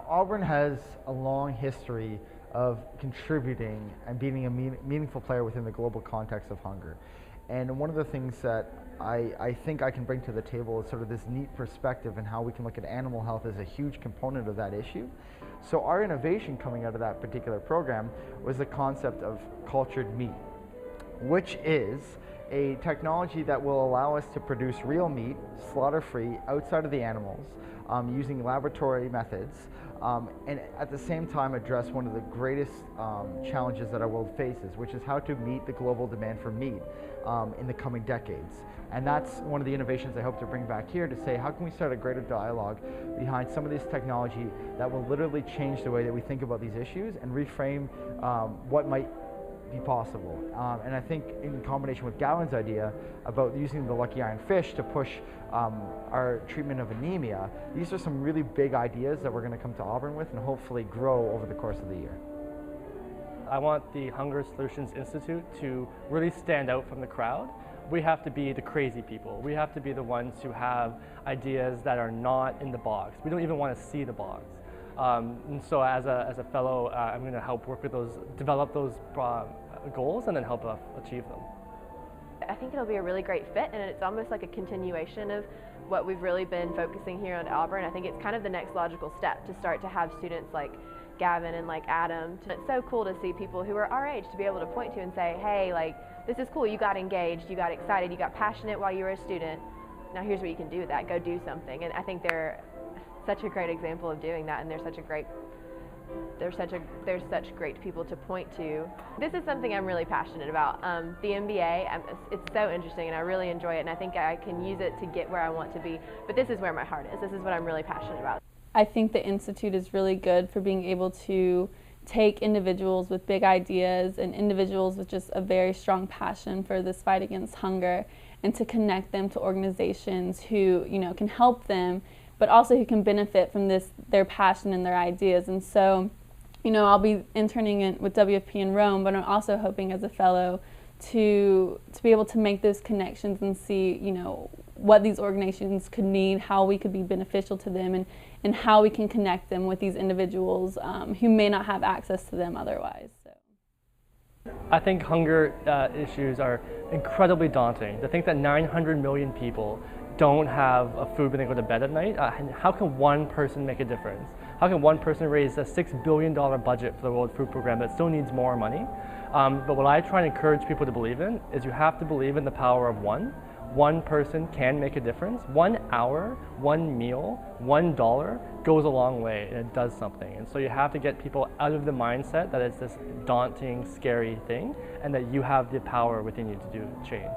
Auburn has a long history of contributing and being a meaningful player within the global context of hunger. And one of the things that I think I can bring to the table is sort of this neat perspective and how we can look at animal health as a huge component of that issue. So our innovation coming out of that particular program was the concept of cultured meat, which is a technology that will allow us to produce real meat, slaughter-free, outside of the animals, using laboratory methods, and at the same time address one of the greatest challenges that our world faces, which is how to meet the global demand for meat in the coming decades. And that's one of the innovations I hope to bring back here, to say how can we start a greater dialogue behind some of this technology that will literally change the way that we think about these issues and reframe what might be possible. And I think in combination with Gavin's idea about using the lucky iron fish to push our treatment of anemia, these are some really big ideas that we're going to come to Auburn with and hopefully grow over the course of the year. I want the Hunger Solutions Institute to really stand out from the crowd. We have to be the crazy people. We have to be the ones who have ideas that are not in the box. We don't even want to see the box. And so as a fellow, I'm going to help work with those, develop those goals and then help achieve them. I think it'll be a really great fit, and it's almost like a continuation of what we've really been focusing here at Auburn. I think it's kind of the next logical step to start to have students like Gavin and like Adam. It's so cool to see people who are our age to be able to point to and say, hey, like, this is cool, you got engaged, you got excited, you got passionate while you were a student. Now here's what you can do with that, go do something. And I think they're such a great example of doing that, and they're such great people to point to. This is something I'm really passionate about. The MBA, it's so interesting and I really enjoy it, and I think I can use it to get where I want to be, but this is where my heart is. This is what I'm really passionate about. I think the Institute is really good for being able to take individuals with big ideas and individuals with just a very strong passion for this fight against hunger, and to connect them to organizations who, can help them, but also who can benefit from their passion and their ideas. And so, I'll be interning with WFP in Rome, but I'm also hoping as a fellow to be able to make those connections and see, what these organizations could need, how we could be beneficial to them, and how we can connect them with these individuals who may not have access to them otherwise. So. I think hunger issues are incredibly daunting. To think that 900 million people don't have a food when they go to bed at night, how can one person make a difference? How can one person raise a $6 billion budget for the World Food Program that still needs more money? But what I try to encourage people to believe in is you have to believe in the power of one. One person can make a difference. 1 hour, one meal, $1 goes a long way, and it does something. And so you have to get people out of the mindset that it's this daunting, scary thing, and that you have the power within you to do change.